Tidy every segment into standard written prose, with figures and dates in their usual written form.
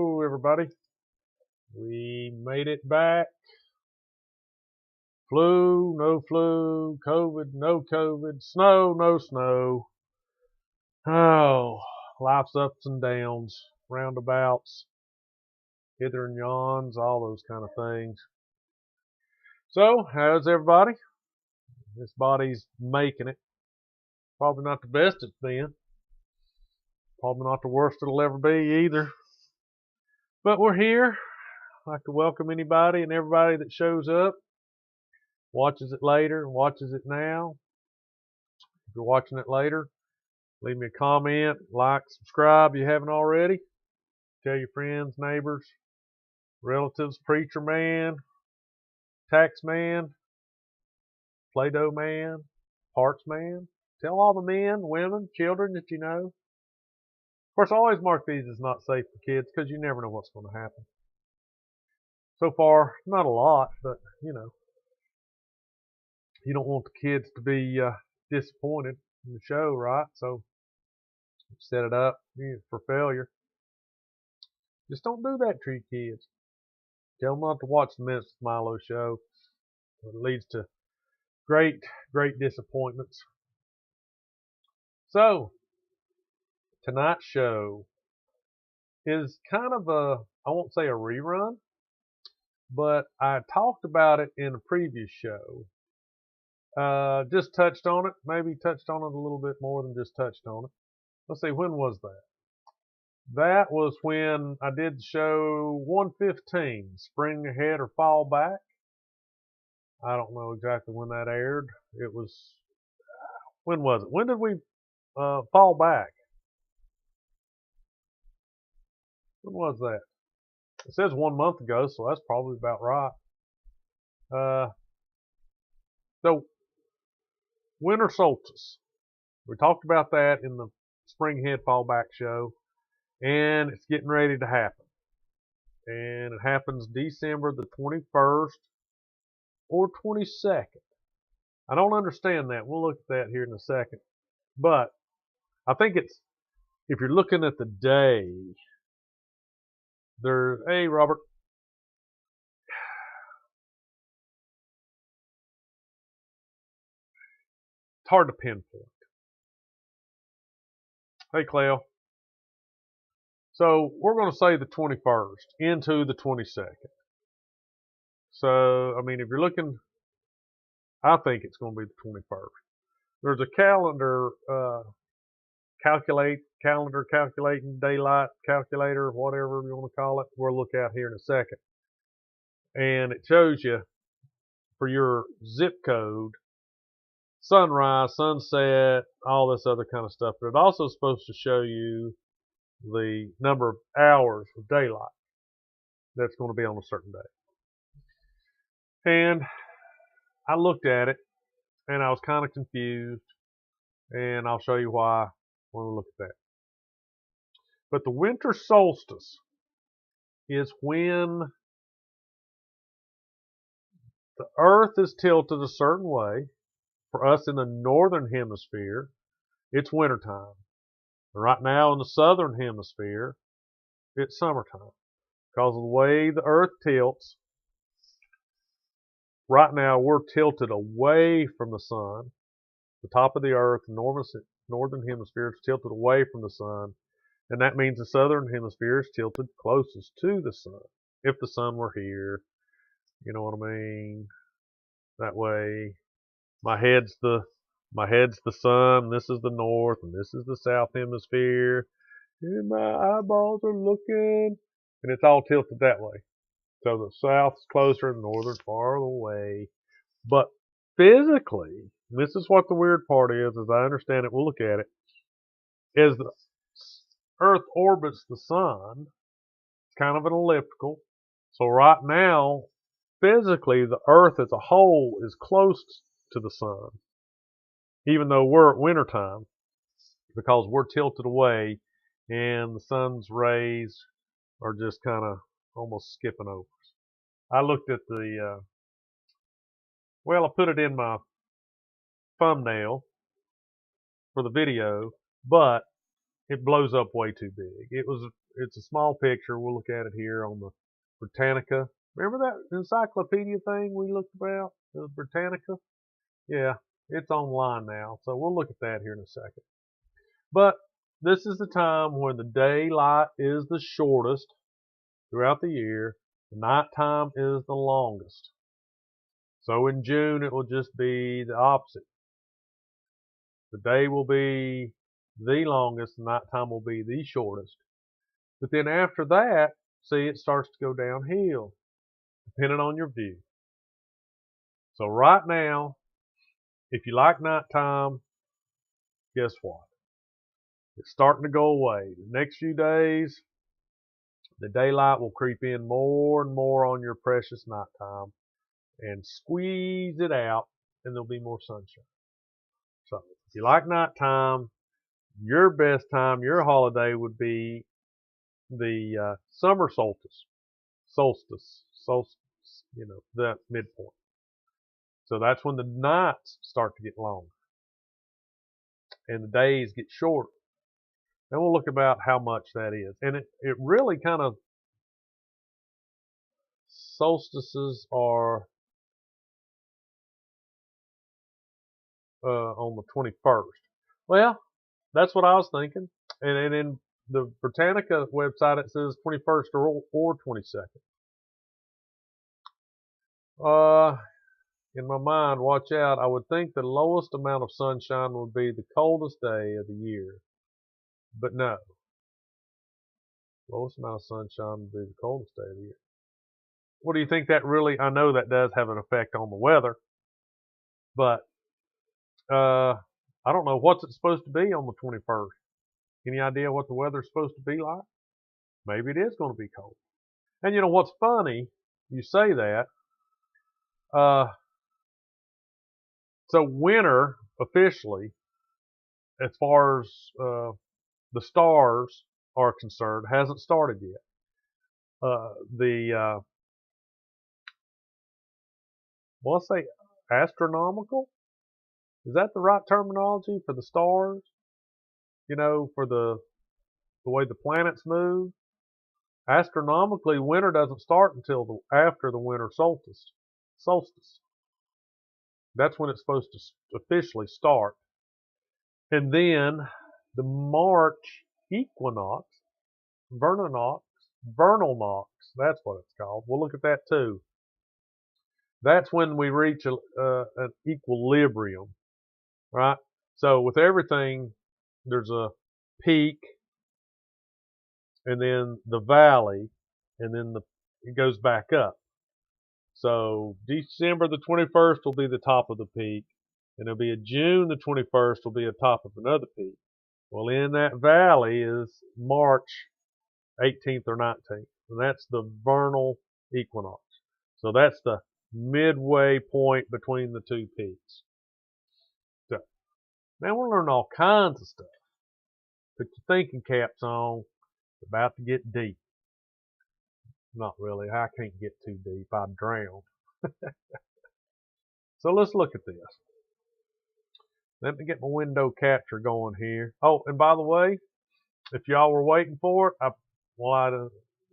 Hello, everybody. We made it back. Flu, no flu, COVID, no COVID, snow, no snow. Oh, life's ups and downs, roundabouts, hither and yons, all those kind of things. So, how's everybody? This body's making it. Probably not the best it's been. Probably not the worst it'll ever be either. But we're here. I'd like to welcome anybody and everybody that shows up, watches it later, watches it now. If you're watching it later, leave me a comment, like, subscribe if you haven't already. Tell your friends, neighbors, relatives, preacher man, tax man, Play-Doh man, parts man. Tell all the men, women, children that you know. Of course, I always mark these as not safe for kids because you never know what's going to happen. So far, not a lot, but you know, you don't want the kids to be disappointed in the show, right? So set it up for failure. Just don't do that to your kids. Tell them not to watch the Minutes with Milo show. It leads to great disappointments. So, tonight's show is kind of I won't say a rerun, but I talked about it in a previous show. Just touched on it, maybe touched on it a little bit more than just touched on it. Let's see, when was that? That was when I did the show 115, Spring Ahead or Fall Back. I don't know exactly when that aired. It was, when was it? When did we fall back? When was that? It says 1 month ago, so that's probably about right. So, Winter Solstice. We talked about that in the Spring Ahead Fall Back show, and it's getting ready to happen. And it happens December the 21st or 22nd. I don't understand that. We'll look at that here in a second. But I think it's, if you're looking at the day, there's, hey, Robert. It's hard to pinpoint. Hey, Cleo. So we're going to say the 21st into the 22nd. So, I mean, if you're looking, I think it's going to be the 21st. There's a calendar, calculating daylight calculator, whatever you want to call it. We'll look at here in a second. And it shows you for your zip code, sunrise, sunset, all this other kind of stuff. But it's also supposed to show you the number of hours of daylight that's going to be on a certain day. And I looked at it and I was kind of confused, and I'll show you why when we look at that. But the winter solstice is when the earth is tilted a certain way. For us in the northern hemisphere, it's wintertime. Right now in the southern hemisphere, it's summertime. Because of the way the earth tilts, right now we're tilted away from the sun. The top of the earth, the northern hemisphere, is tilted away from the sun. And that means the southern hemisphere is tilted closest to the sun. If the sun were here, you know what I mean? That way, my head's the sun, this is the north, and this is the south hemisphere. And my eyeballs are looking, and it's all tilted that way. So the south's closer and northern's far away. But physically, this is what the weird part is, as I understand it, we'll look at it, is the earth orbits the sun. It's kind of an elliptical. So right now, physically, the earth as a whole is close to the sun, even though we're at wintertime, because we're tilted away and the sun's rays are just kind of almost skipping over us. I looked at the, I put it in my thumbnail for the video, but it blows up way too big. It was it's a small picture. We'll look at it here on the Britannica. Remember that encyclopedia thing we looked about? The Britannica? Yeah, it's online now. So we'll look at that here in a second. But this is the time when the daylight is the shortest throughout the year. The nighttime is the longest. So in June, it will just be the opposite. The day will be the longest, the nighttime will be the shortest. But then after that, see, it starts to go downhill, depending on your view. So right now, if you like nighttime, guess what? It's starting to go away. The next few days, the daylight will creep in more and more on your precious nighttime and squeeze it out, and there'll be more sunshine. So if you like nighttime, your best time, your holiday would be the summer solstice, that midpoint. So that's when the nights start to get longer and the days get shorter. And we'll look about how much that is. And it really kind of, solstices are on the 21st. Well, that's what I was thinking. And in the Britannica website, it says 21st or 22nd. In my mind, watch out. I would think the lowest amount of sunshine would be the coldest day of the year. But no. Lowest amount of sunshine would be the coldest day of the year. What do you think that really, I know that does have an effect on the weather, but I don't know what's it supposed to be on the 21st. Any idea what the weather's supposed to be like? Maybe it is going to be cold. And you know what's funny? You say that. So winter officially, as far as the stars are concerned, hasn't started yet. Well, let's say astronomical. Is that the right terminology for the stars? You know, for the way the planets move. Astronomically, winter doesn't start until after the winter solstice. That's when it's supposed to officially start. And then the March equinox, vernal nox, that's what it's called. We'll look at that too. That's when we reach an equilibrium, right? So with everything, there's a peak, and then the valley, and then it goes back up. So December the 21st will be the top of the peak, and it'll be a June the 21st will be the top of another peak. Well, in that valley is March 18th or 19th, and that's the vernal equinox. So that's the midway point between the two peaks. So now we're learning all kinds of stuff. Put your thinking caps on. It's about to get deep. Not really. I can't get too deep. I'd drown. So let's look at this. Let me get my window capture going here. Oh, and by the way, if y'all were waiting for it,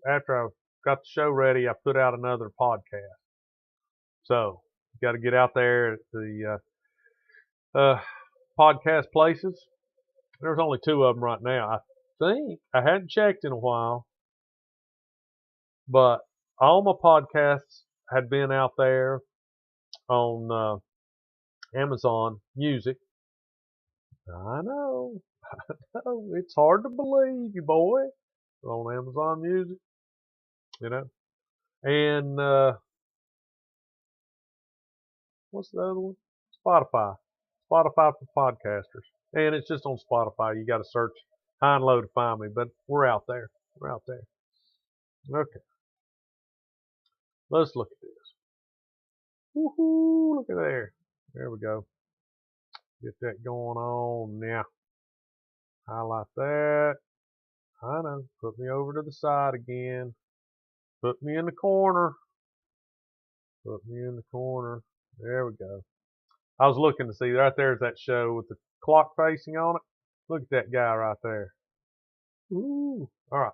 after I got the show ready, I put out another podcast. So you got to get out there at the podcast places. There's only 2 of them right now. I think I hadn't checked in a while, but all my podcasts had been out there on Amazon Music. I know, it's hard to believe, you boy, on Amazon Music, you know. And what's the other one? Spotify for podcasters, and it's just on Spotify. You got to search high and low to find me, but we're out there. Okay, let's look at this. Woohoo! Look at there. There we go. Get that going on now. Highlight that. I know. Put me over to the side again. Put me in the corner. There we go. I was looking to see, right there's that show with the clock facing on it. Look at that guy right there. Ooh. All right.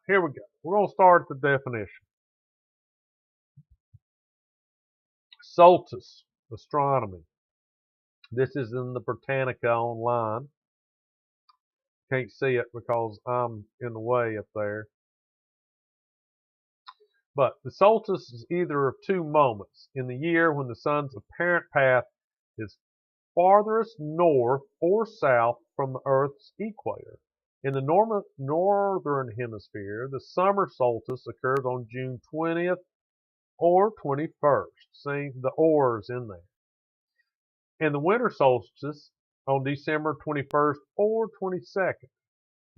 Here we go. We're going to start at the definition. Solstice astronomy. This is in the Britannica online. Can't see it because I'm in the way up there. But the solstice is either of two moments in the year when the sun's apparent path is farthest north or south from the Earth's equator. In the northern hemisphere, the summer solstice occurs on June 20th or 21st. See, the "or's" in there. And the winter solstice on December 21st or 22nd.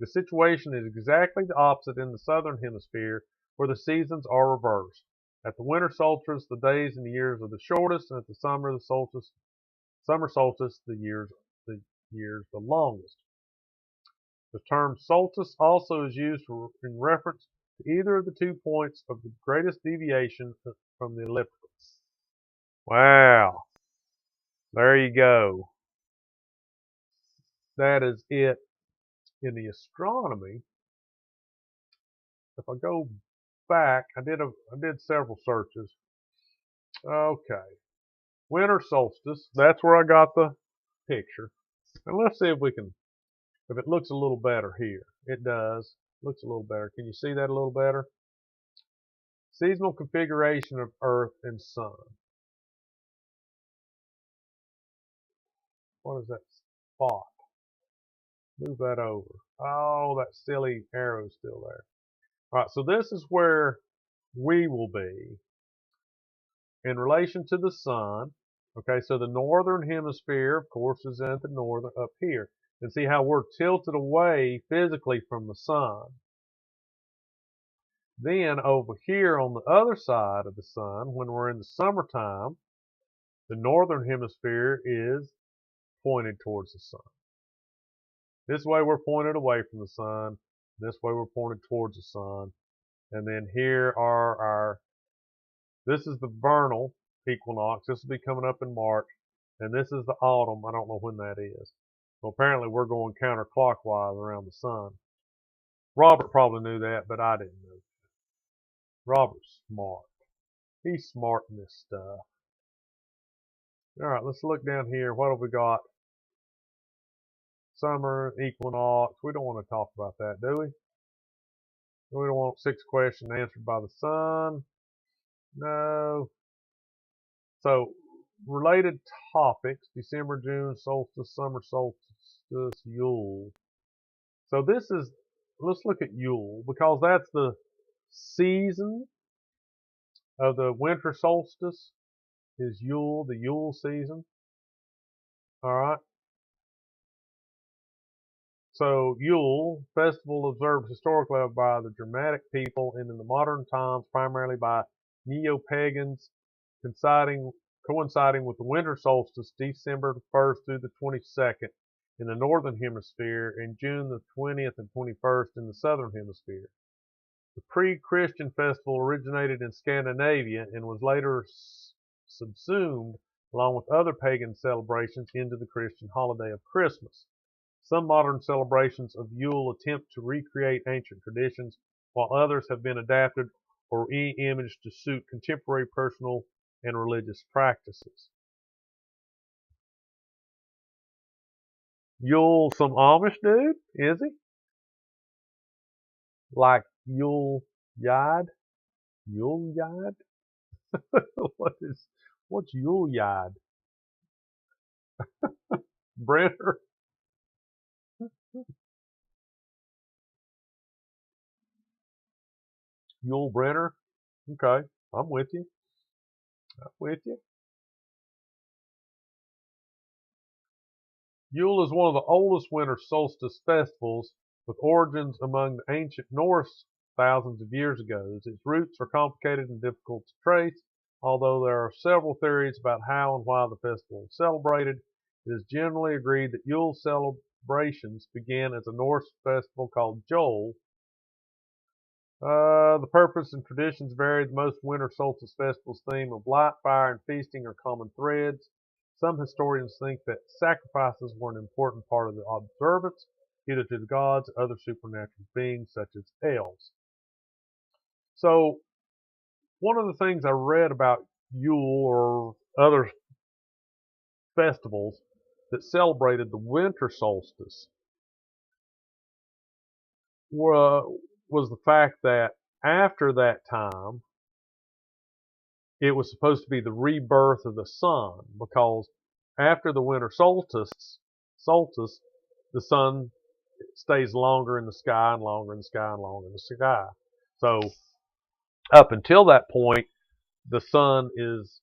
The situation is exactly the opposite in the southern hemisphere, where the seasons are reversed. At the winter solstice, the days and the years are the shortest, and at the summer solstice, the years the longest. The term solstice also is used in reference to either of the 2 points of the greatest deviation from the elliptical. Wow, there you go. That is it in the astronomy. If I go back, I did several searches. Okay, winter solstice. That's where I got the picture. And let's see if it looks a little better here. It does. Looks a little better. Can you see that a little better? Seasonal configuration of Earth and Sun. What is that spot? Move that over. Oh, that silly arrow's still there. All right, so this is where we will be in relation to the sun. Okay, so the northern hemisphere, of course, is at the northern up here. And see how we're tilted away physically from the sun. Then over here on the other side of the sun, when we're in the summertime, the northern hemisphere is pointed towards the sun. This way we're pointed away from the sun. This way we're pointed towards the sun. And then here are this is the vernal equinox. This will be coming up in March. And this is the autumn. I don't know when that is. Well, apparently we're going counterclockwise around the sun. Robert probably knew that, but I didn't know. Robert's smart. He's smart in this stuff. All right, let's look down here. What have we got? Summer, equinox. We don't want to talk about that, do we? We don't want 6 questions answered by the sun. No. So, related topics, December, June, solstice, summer solstice, Yule. So let's look at Yule, because that's the season of the winter solstice is Yule, the Yule season. All right. So Yule festival observed historically by the Germanic people and in the modern times primarily by neo-pagans, coinciding with the winter solstice, December 1st through the 22nd in the northern hemisphere and June the 20th and 21st in the southern hemisphere. The pre-Christian festival originated in Scandinavia and was later subsumed, along with other pagan celebrations, into the Christian holiday of Christmas. Some modern celebrations of Yule attempt to recreate ancient traditions, while others have been adapted or re-imaged to suit contemporary personal and religious practices. Yule some Amish dude, is he? Like Yule Yide? Yule Yide? What's Yule Yide? Brenner? Yule Brenner? Okay, I'm with you. I'm with you. Yule is one of the oldest winter solstice festivals, with origins among the ancient Norse thousands of years ago. Its roots are complicated and difficult to trace, although there are several theories about how and why the festival is celebrated. It is generally agreed that Yule celebrations began as a Norse festival called Jol. The purpose and traditions vary. The most winter solstice festivals' theme of light, fire, and feasting are common threads. Some historians think that sacrifices were an important part of the observance. either to the gods or other supernatural beings such as elves. So, one of the things I read about Yule or other festivals that celebrated the winter solstice was the fact that after that time, it was supposed to be the rebirth of the sun, because after the winter solstice, the sun stays longer in the sky and longer in the sky and longer in the sky. So up until that point, the sun is,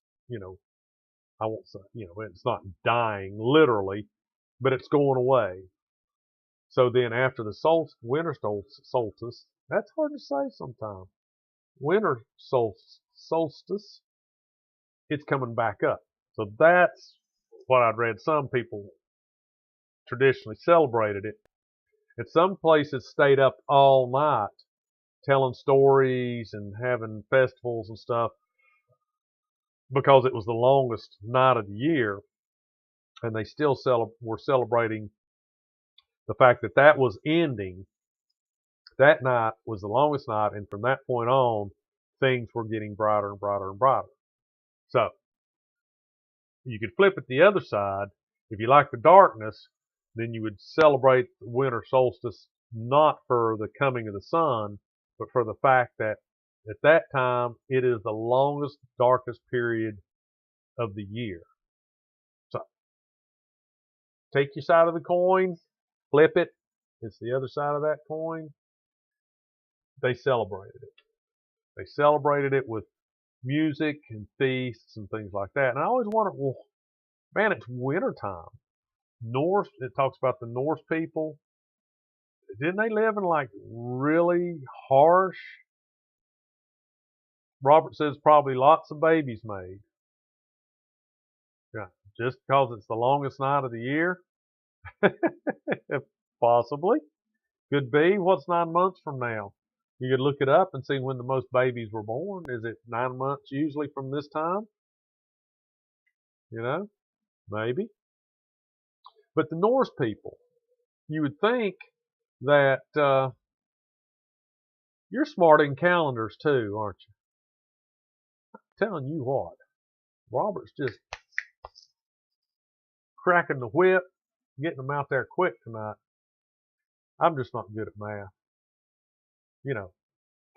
I won't say, it's not dying literally, but it's going away. So then after the winter solstice, that's hard to say sometimes. Winter solstice, it's coming back up. So that's what I'd read. Some people traditionally celebrated it. And some places stayed up all night telling stories and having festivals and stuff because it was the longest night of the year. And they still were celebrating the fact that that was ending. That night was the longest night. And from that point on, things were getting brighter and brighter and brighter. So you could flip it the other side. If you like the darkness, then you would celebrate the winter solstice not for the coming of the sun, but for the fact that at that time it is the longest, darkest period of the year. So take your side of the coin, flip it. It's the other side of that coin. They celebrated it. They celebrated it with music and feasts and things like that. And I always wondered, well, man, it's wintertime. Norse, it talks about the Norse people. Didn't they live in like really harsh? Robert says probably lots of babies made. Yeah, just because it's the longest night of the year? Possibly. Could be. What's 9 months from now? You could look it up and see when the most babies were born. Is it 9 months usually from this time? Maybe. But the Norse people, you would think that you're smart in calendars too, aren't you? I'm telling you what, Robert's just cracking the whip, getting them out there quick tonight. I'm just not good at math.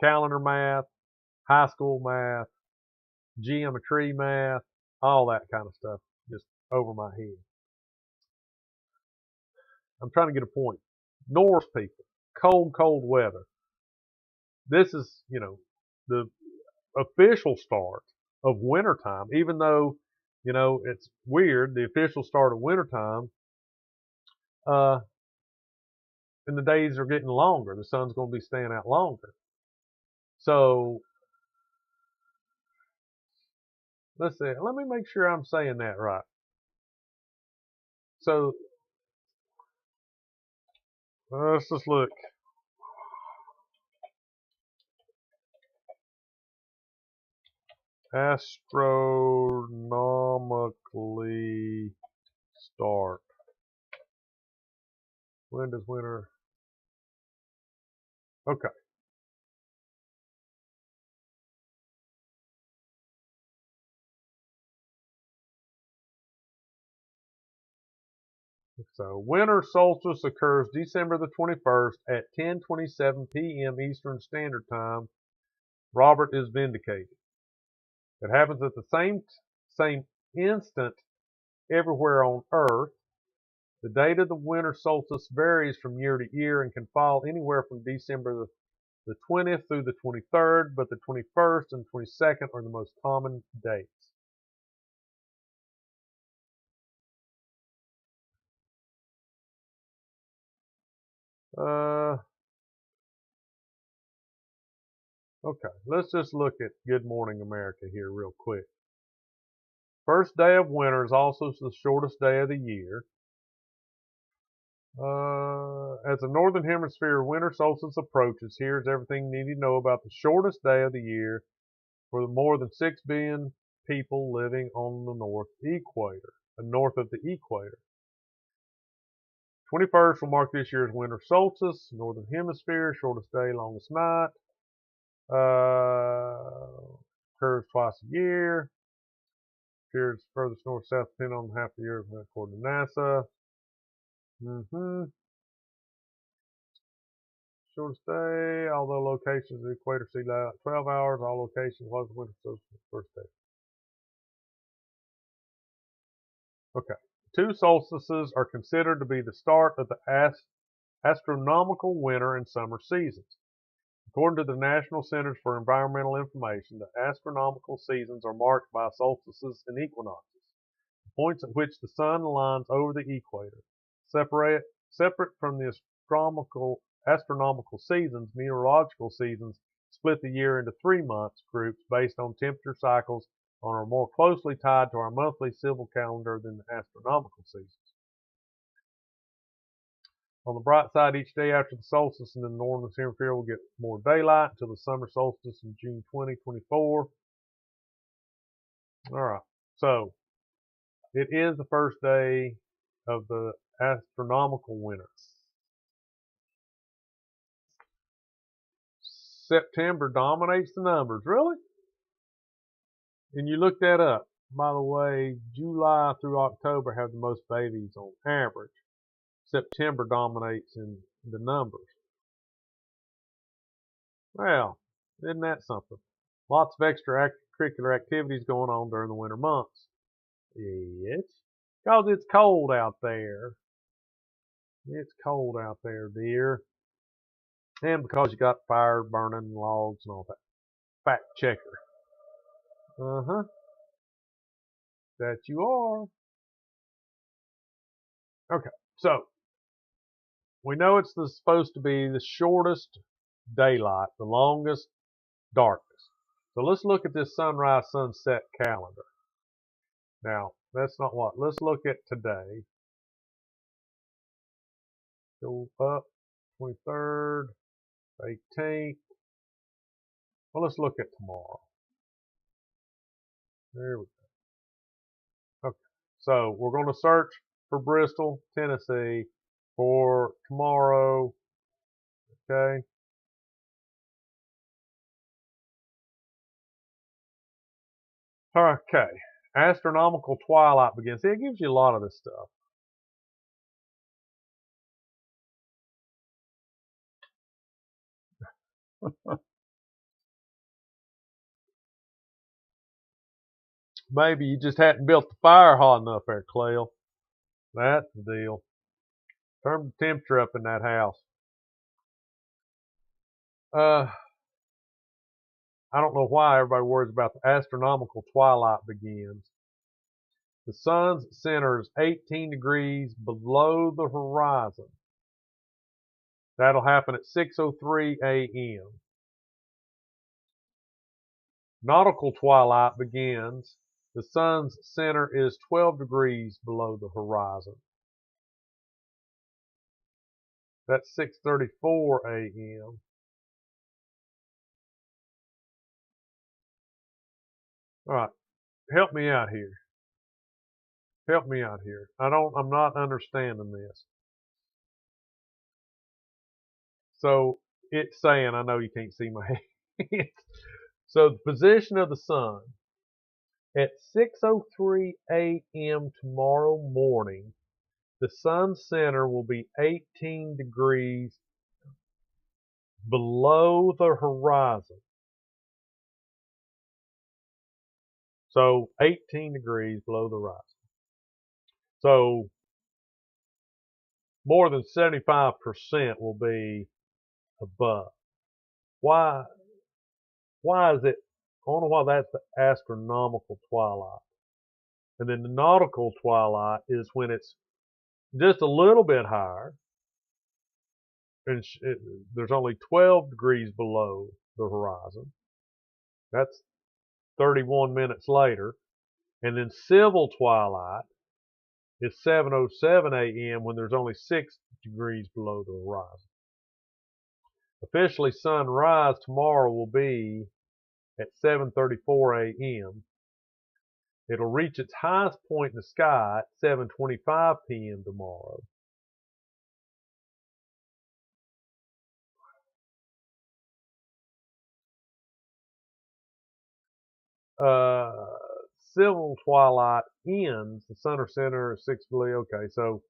Calendar math, high school math, geometry math, all that kind of stuff just over my head. I'm trying to get a point. Norse people, cold, cold weather. This is, the official start of wintertime, even though, it's weird, the official start of wintertime, and the days are getting longer. The sun's going to be staying out longer. So, let's see. Let me make sure I'm saying that right. So, let's just look. Astronomically start. When does winter? Okay. So winter solstice occurs December the 21st at 10:27 p.m. Eastern Standard Time. Robert is vindicated. It happens at the same instant everywhere on Earth. The date of the winter solstice varies from year to year and can fall anywhere from December the 20th through the 23rd, but the 21st and 22nd are the most common dates. Okay, let's just look at Good Morning America here real quick. First day of winter is also the shortest day of the year. As the northern hemisphere winter solstice approaches, here's everything you need to know about the shortest day of the year for the more than 6 billion people living on the north of the equator. 21st will mark this year's winter solstice, northern hemisphere, shortest day, longest night. Occurs twice a year. Appears furthest north-south depending on half the year according to NASA. Shortest day, although locations of the equator see 12 hours, all locations close to winter solstice first day. Okay. Two solstices are considered to be the start of the astronomical winter and summer seasons. According to the National Centers for Environmental Information, the astronomical seasons are marked by solstices and equinoxes, points at which the sun aligns over the equator. Separate from the astronomical seasons, meteorological seasons split the year into 3 months groups based on temperature cycles and are more closely tied to our monthly civil calendar than the astronomical seasons. On the bright side, each day after the solstice in the northern hemisphere will get more daylight until the summer solstice in June 2024. All right, so it is the first day of the astronomical winter. September dominates the numbers, really? And you look that up. By the way, July through October have the most babies on average. September dominates in the numbers. Well, isn't that something? Lots of extracurricular activities going on during the winter months. Yes, because it's cold out there. It's cold out there, dear. And because you got fire burning, logs and all that. Fact checker. Uh-huh. That you are. Okay, so we know it's supposed to be the shortest daylight, the longest darkness. So let's look at this sunrise sunset calendar. Now, that's not what. Let's look at today. Go up, 23rd, 18th. Well, let's look at tomorrow. There we go. Okay, so we're going to search for Bristol, Tennessee for tomorrow. Okay. Okay. Astronomical twilight begins. See, it gives you a lot of this stuff. Maybe you just hadn't built the fire hot enough there, Clell. That's the deal. Turn the temperature up in that house. I don't know why everybody worries about the astronomical twilight begins. The sun's center is 18 degrees below the horizon. That'll happen at 6:03 a.m. Nautical twilight begins. The sun's center is 12 degrees below the horizon. That's 6:34 a.m. All right, help me out here. Help me out here. I'm not understanding this. So it's saying, I know you can't see my hand. So the position of the sun at 6:03 a.m. tomorrow morning, the sun's center will be 18 degrees below the horizon. So 18 degrees below the horizon. So more than 75% will be above. Why is it? I wonder why that's the astronomical twilight. And then the nautical twilight is when it's just a little bit higher, and there's only 12 degrees below the horizon. That's 31 minutes later. And then civil twilight is 7:07 a.m. when there's only 6 degrees below the horizon. Officially, sunrise tomorrow will be at 7:34 a.m. It'll reach its highest point in the sky at 7:25 p.m. tomorrow. civil twilight ends. The sun or center is 6 billion. Okay, so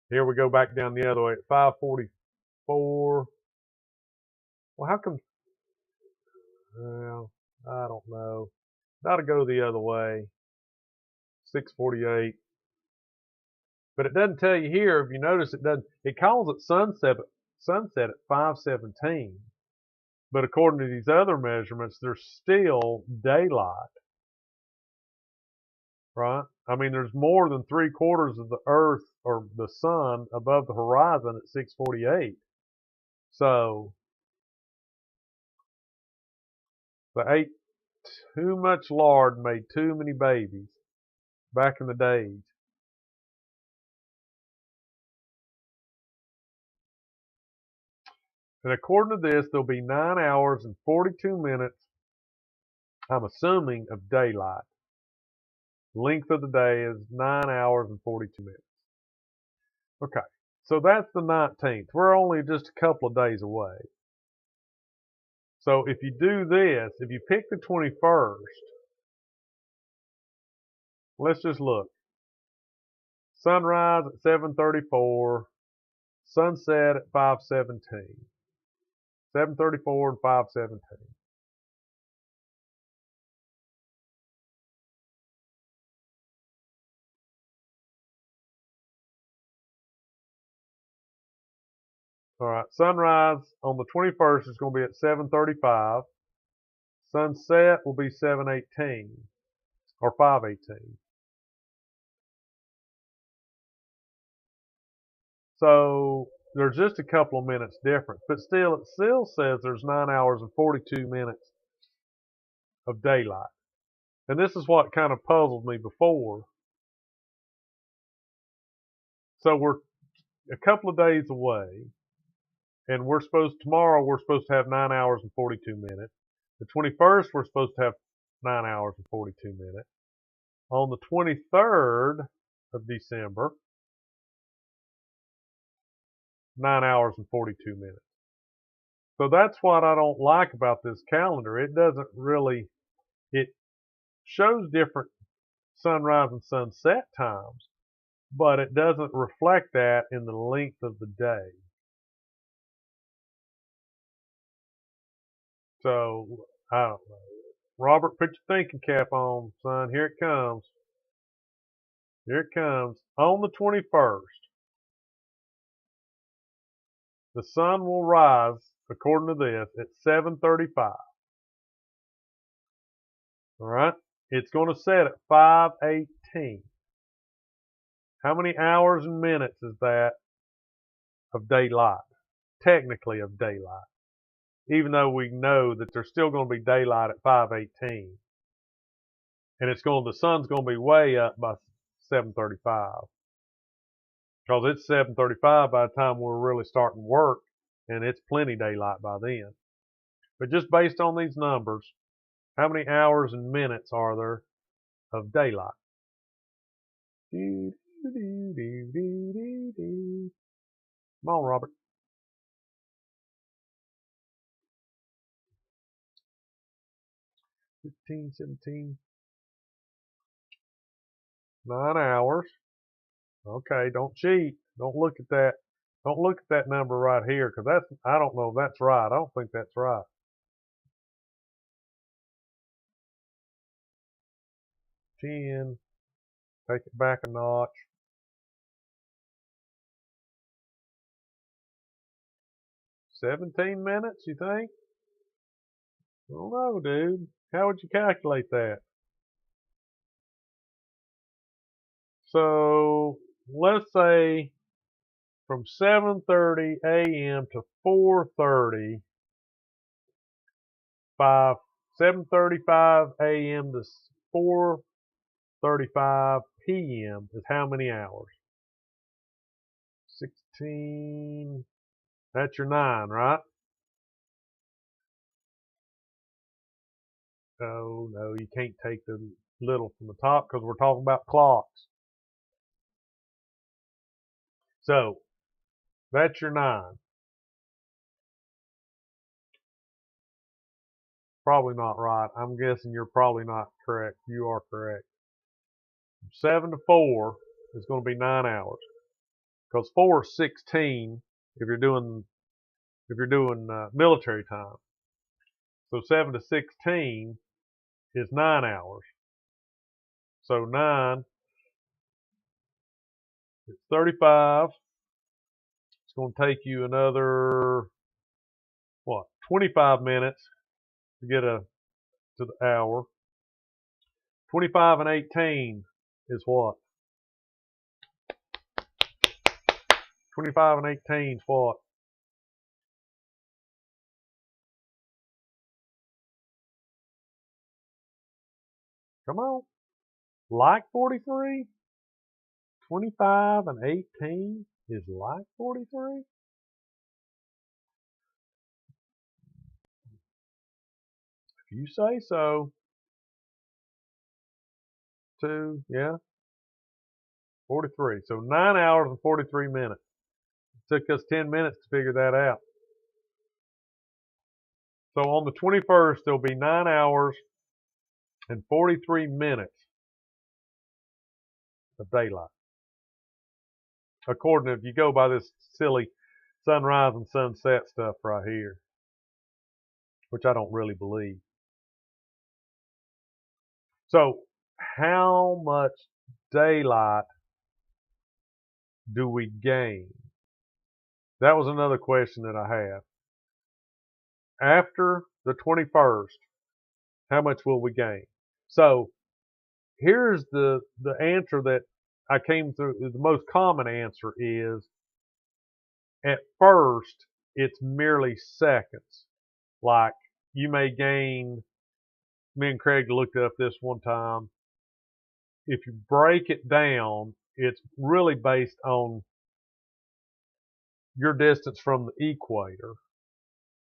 here we go back down the other way at 5:44. Well, how come? Well, I don't know. Got to go the other way. 6:48. But it doesn't tell you here. If you notice, it doesn't. It calls it sunset at 5:17. But according to these other measurements, there's still daylight, right? I mean, there's more than 3/4 of the Earth or the sun above the horizon at 6:48. So they ate too much lard and made too many babies back in the days. And according to this, there'll be 9 hours and 42 minutes, I'm assuming, of daylight. Length of the day is 9 hours and 42 minutes. Okay, so that's the 19th. We're only just a couple of days away. So if you do this, if you pick the 21st, let's just look. Sunrise at 7:34, sunset at 5:17. 7:34 and 5:17. All right, sunrise on the 21st is going to be at 7:35. Sunset will be 7:18 or 5:18. So there's just a couple of minutes difference, but still, it still says there's 9 hours and 42 minutes of daylight. And this is what kind of puzzled me before. So we're a couple of days away, and tomorrow we're supposed to have 9 hours and 42 minutes. The 21st we're supposed to have 9 hours and 42 minutes. On the 23rd of December, 9 hours and 42 minutes. So that's what I don't like about this calendar. It doesn't really, it shows different sunrise and sunset times, but it doesn't reflect that in the length of the day. So, I don't know. Robert, put your thinking cap on, son. Here it comes. Here it comes. On the 21st, the sun will rise, according to this, at 7:35. All right? It's going to set at 5:18. How many hours and minutes is that of daylight? Technically of daylight. Even though we know that there's still going to be daylight at 5:18. And the sun's going to be way up by 7:35. Because it's 7:35 by the time we're really starting work, and it's plenty daylight by then. But just based on these numbers, how many hours and minutes are there of daylight? Come on, Robert. 15, 17, 9 hours. Okay, don't cheat. Don't look at that. Don't look at that number right here, because I don't know if that's right. I don't think that's right. 10. Take it back a notch. 17 minutes, you think? I don't know, dude. How would you calculate that? So let's say from 7:30 a.m. to 4:30, 7:35 a.m. to 4:35 p.m. is how many hours? 16. That's your 9, right? Oh, no, you can't take the little from the top because we're talking about clocks. So that's your 9. Probably not right. I'm guessing you're probably not correct. You are correct. 7 to 4 is going to be 9 hours. Because 4 is 16 if you're doing military time. So 7 to 16 is 9 hours. So 9 is 35. It's going to take you another 25 minutes to get to the hour. 25 and 18 is what? 25 and 18 is what? Come on. Like 43? 25 and 18 is like 43? If you say so. 2, yeah. 43. So 9 hours and 43 minutes. It took us 10 minutes to figure that out. So on the 21st, there'll be 9 hours and 43 minutes of daylight. According to, if you go by this silly sunrise and sunset stuff right here, which I don't really believe. So how much daylight do we gain? That was another question that I have. After the 21st, how much will we gain? So here's the answer that I came through. The most common answer is, at first, it's merely seconds. Like, you may gain, me and Craig looked up this one time. If you break it down, it's really based on your distance from the equator,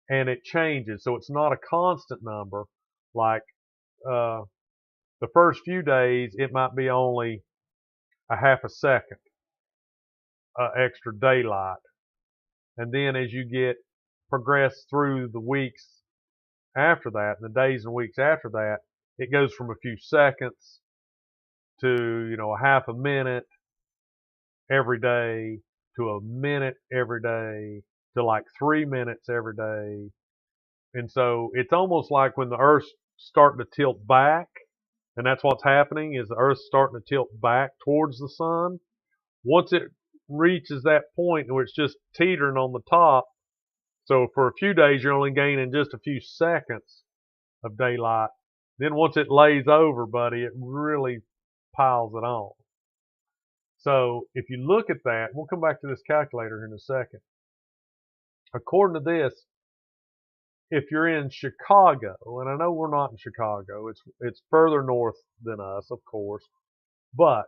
and it changes. So it's not a constant number. Like the first few days, it might be only a half a second extra daylight. And then as you progress through the weeks after that, and the days and weeks after that, it goes from a few seconds to, a half a minute every day, to a minute every day, to like 3 minutes every day. And so it's almost like when the Earth's starting to tilt back, and that's what's happening, is the Earth's starting to tilt back towards the sun. Once it reaches that point where it's just teetering on the top, so for a few days you're only gaining just a few seconds of daylight. Then once it lays over, buddy, it really piles it on. So if you look at that, we'll come back to this calculator in a second. According to this, if you're in Chicago, and I know we're not in Chicago, it's further north than us, of course, but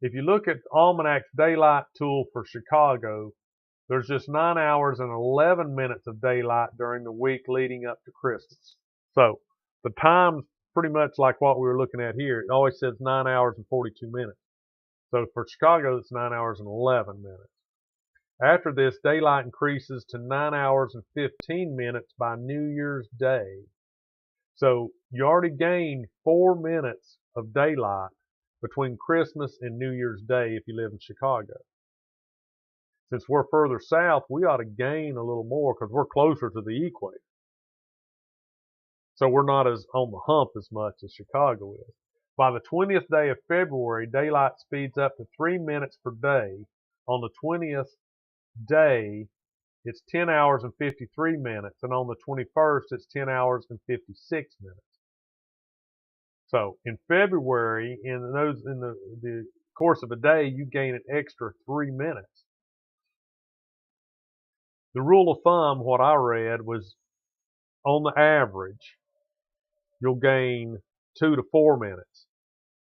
if you look at Almanac's daylight tool for Chicago, there's just 9 hours and 11 minutes of daylight during the week leading up to Christmas. So the time's pretty much like what we were looking at here. It always says 9 hours and 42 minutes. So for Chicago, it's 9 hours and 11 minutes. After this, daylight increases to 9 hours and 15 minutes by New Year's Day. So you already gained 4 minutes of daylight between Christmas and New Year's Day if you live in Chicago. Since we're further south, we ought to gain a little more because we're closer to the equator. So we're not as on the hump as much as Chicago is. By the 20th day of February, daylight speeds up to 3 minutes per day. On the 20th day, it's 10 hours and 53 minutes, and on the 21st, it's 10 hours and 56 minutes. So in February, in the course of a day, you gain an extra 3 minutes. The rule of thumb, what I read, was on the average, you'll gain 2 to 4 minutes.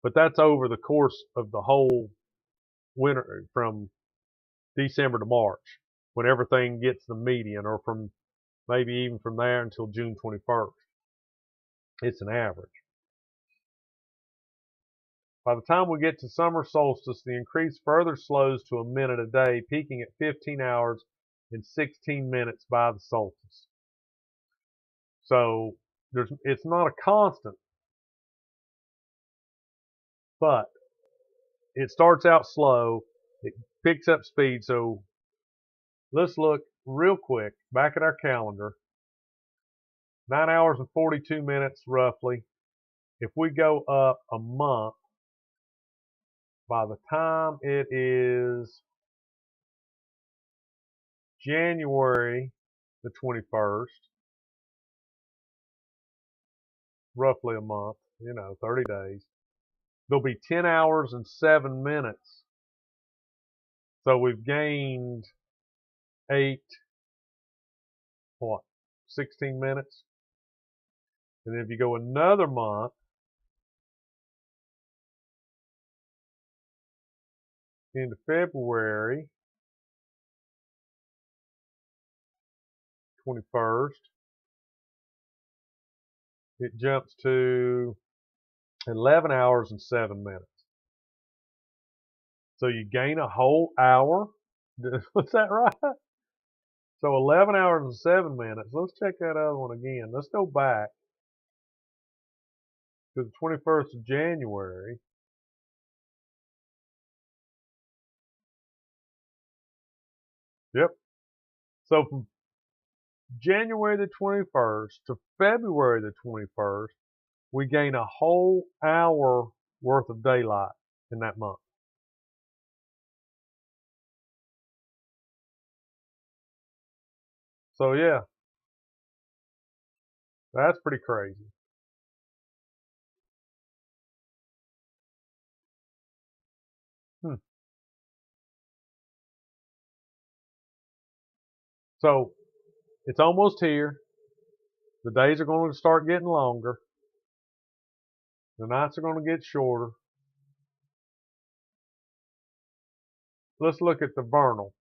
But that's over the course of the whole winter, from December to March, when everything gets the median, or from maybe even from there until June 21st. It's an average. By the time we get to summer solstice, the increase further slows to a minute a day, peaking at 15 hours and 16 minutes by the solstice. So it's not a constant, but it starts out slow. It picks up speed. So let's look real quick back at our calendar. 9 hours and 42 minutes roughly. If we go up a month, by the time it is January the 21st, roughly a month, 30 days, there'll be 10 hours and 7 minutes. So we've gained 8, 16 minutes. And if you go another month into February 21st, it jumps to 11 hours and 7 minutes. So you gain a whole hour. Was that right? So 11 hours and 7 minutes. Let's check that other one again. Let's go back to the 21st of January. Yep. So from January the 21st to February the 21st, we gain a whole hour worth of daylight in that month. So yeah, that's pretty crazy. Hmm. So it's almost here. The days are going to start getting longer. The nights are going to get shorter. Let's look at the vernal.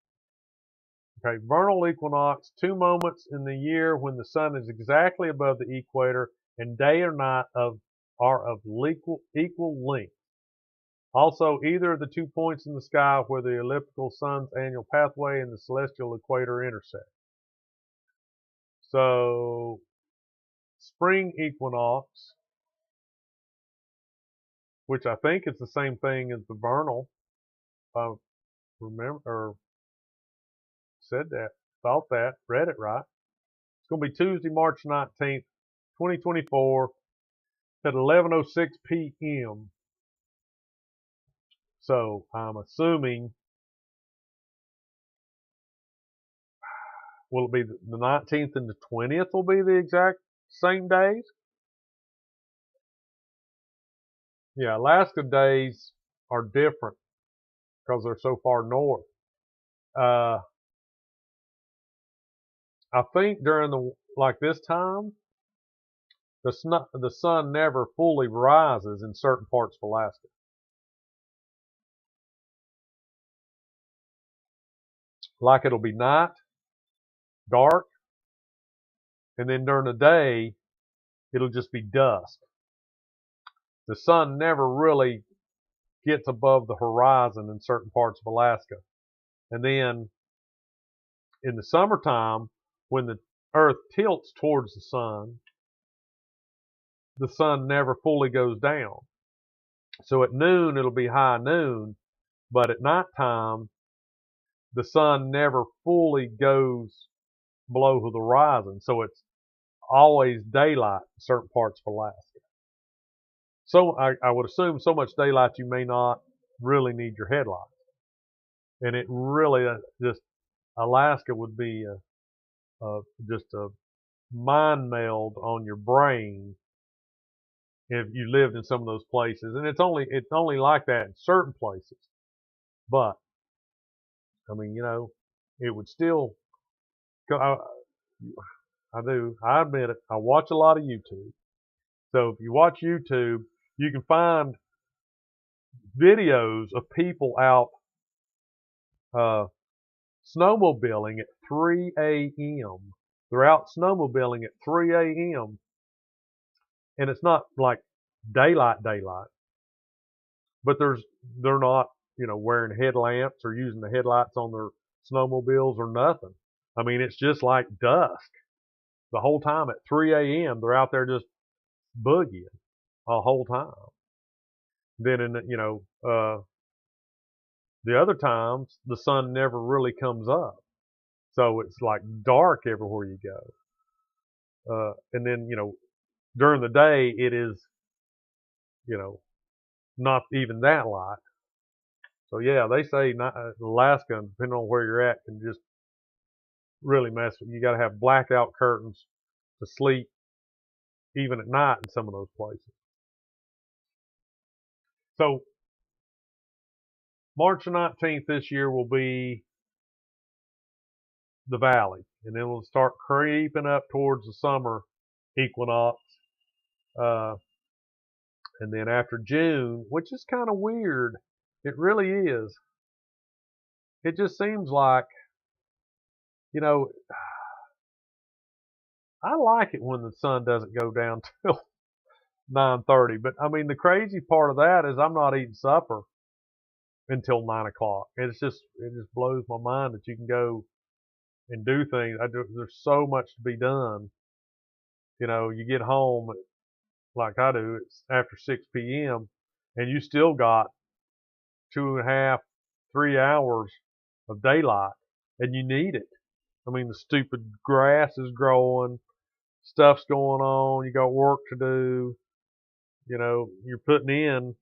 Okay, vernal equinox, 2 moments in the year when the sun is exactly above the equator and day or night are of equal length. Also, either of the 2 points in the sky where the elliptical sun's annual pathway and the celestial equator intersect. So, spring equinox, which I think is the same thing as the vernal, if I remember, or said that, thought that, read it right. It's going to be Tuesday, March 19th, 2024 at 11:06 p.m. So I'm assuming, will it be the 19th and the 20th will be the exact same days? Yeah, Alaska days are different because they're so far north. I think during this time, the sun never fully rises in certain parts of Alaska. Like it'll be night, dark, and then during the day, it'll just be dusk. The sun never really gets above the horizon in certain parts of Alaska. And then in the summertime, when the earth tilts towards the sun never fully goes down. So at noon, it'll be high noon, but at nighttime, the sun never fully goes below the horizon. So it's always daylight in certain parts of Alaska. So I would assume so much daylight you may not really need your headlights. And it really just, Alaska would be just a mind meld on your brain if you lived in some of those places. And it's only like that in certain places. But I mean, it would still. I do. I admit it. I watch a lot of YouTube. So if you watch YouTube, you can find videos of people out snowmobiling at 3 a.m. They're out snowmobiling at 3 a.m. and it's not like daylight, but they're not wearing headlamps or using the headlights on their snowmobiles or nothing. I mean, it's just like dusk. the whole time at 3 a.m. They're out there just boogieing the whole time. Then the other times the sun never really comes up, so it's like dark everywhere you go. And then during the day it is not even that light. So yeah, they say Alaska, depending on where you're at, can just really mess with you. You got to have blackout curtains to sleep even at night in some of those places. So March 19th this year will be the valley, and then we'll start creeping up towards the summer equinox. And then after June, which is kind of weird, it really is. It just seems like, you know, I like it when the sun doesn't go down till 9:30. But I mean, the crazy part of that is I'm not eating supper until 9 o'clock. It just blows my mind that you can go and do things. There's so much to be done. You get home like I do. It's after 6 p.m. and you still got 2.5, 3 hours of daylight, and you need it. I mean, the stupid grass is growing, stuff's going on, you got work to do. You're putting in,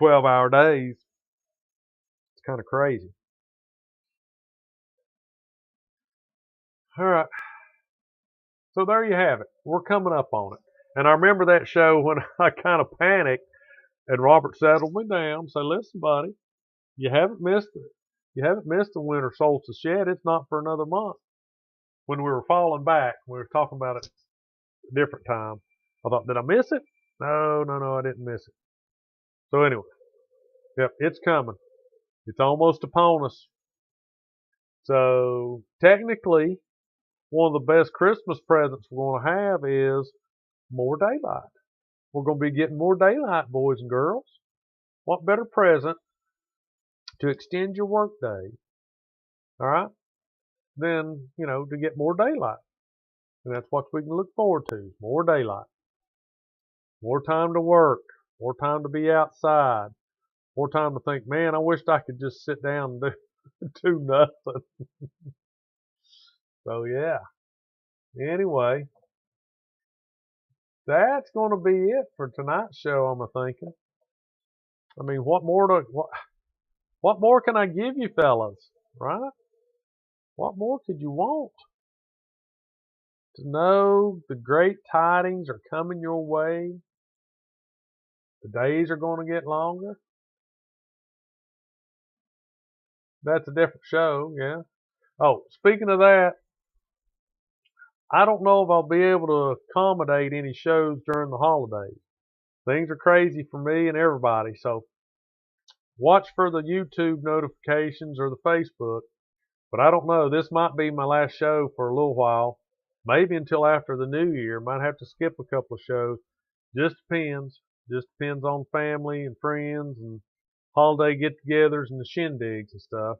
12-hour days. It's kind of crazy. All right. So there you have it. We're coming up on it. And I remember that show when I kind of panicked and Robert settled me down and said, listen, buddy, you haven't missed it. You haven't missed the winter solstice yet. It's not for another month. When we were falling back, we were talking about it a different time. I thought, did I miss it? No, I didn't miss it. So anyway, yep, it's coming. It's almost upon us. So technically, one of the best Christmas presents we're going to have is more daylight. We're going to be getting more daylight, boys and girls. What better present to extend your work day, all right, than, to get more daylight. And that's what we can look forward to, more daylight. More time to work, more time to be outside, more time to think, man, I wished I could just sit down and do nothing. So yeah. Anyway, that's going to be it for tonight's show, I'm thinking. I mean, what more can I give you fellas, right? What more could you want? To know the great tidings are coming your way. The days are going to get longer. That's a different show, yeah. Oh, speaking of that, I don't know if I'll be able to accommodate any shows during the holidays. Things are crazy for me and everybody, so watch for the YouTube notifications or the Facebook. But I don't know. This might be my last show for a little while. Maybe until after the new year. Might have to skip a couple of shows. Just depends. Just depends on family and friends and holiday get-togethers and the shindigs and stuff.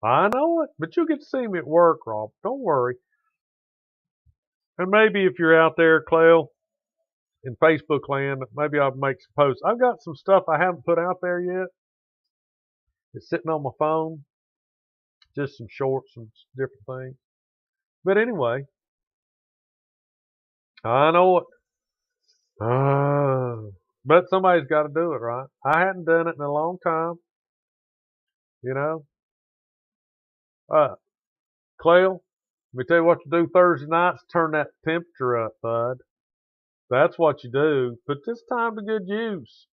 I know it, but you'll get to see me at work, Rob. Don't worry. And maybe if you're out there, Clell, in Facebook land, maybe I'll make some posts. I've got some stuff I haven't put out there yet. It's sitting on my phone. Just some shorts and different things. But anyway, I know it. But somebody's got to do it, right? I hadn't done it in a long time. Clell, let me tell you what you do Thursday nights, turn that temperature up, bud. That's what you do. Put this time to good use.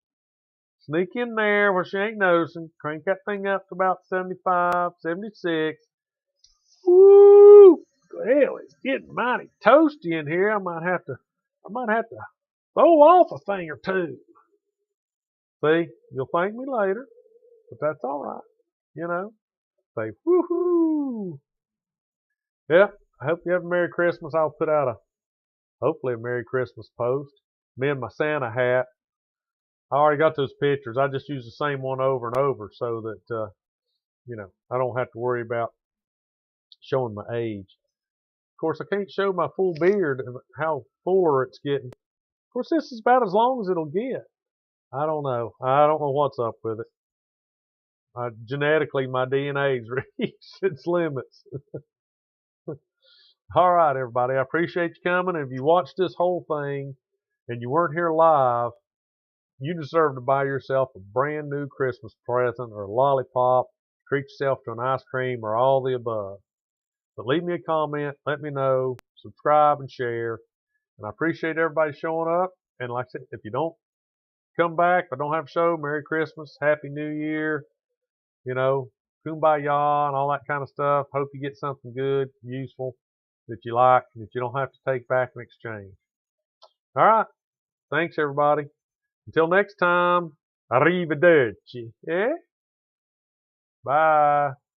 Sneak in there where she ain't noticing. Crank that thing up to about 75, 76. Woo! Hell, it's getting mighty toasty in here. I might have to throw off a thing or two. See, you'll thank me later, but that's all right. Say woohoo. Yeah, I hope you have a Merry Christmas. I'll put out hopefully a Merry Christmas post. Me and my Santa hat. I already got those pictures. I just use the same one over and over so that I don't have to worry about showing my age. Of course, I can't show my full beard, how fuller it's getting. Of course, this is about as long as it'll get. I don't know. I don't know what's up with it. Genetically, my DNA's reached its limits. All right, everybody. I appreciate you coming. If you watched this whole thing and you weren't here live, you deserve to buy yourself a brand new Christmas present or a lollipop, treat yourself to an ice cream, or all the above. But leave me a comment, let me know, subscribe and share. And I appreciate everybody showing up. And like I said, if you don't come back, if I don't have a show, Merry Christmas, Happy New Year, you know, kumbaya and all that kind of stuff. Hope you get something good, useful, that you like, and that you don't have to take back in exchange. All right. Thanks, everybody. Until next time, arrivederci. Yeah? Bye.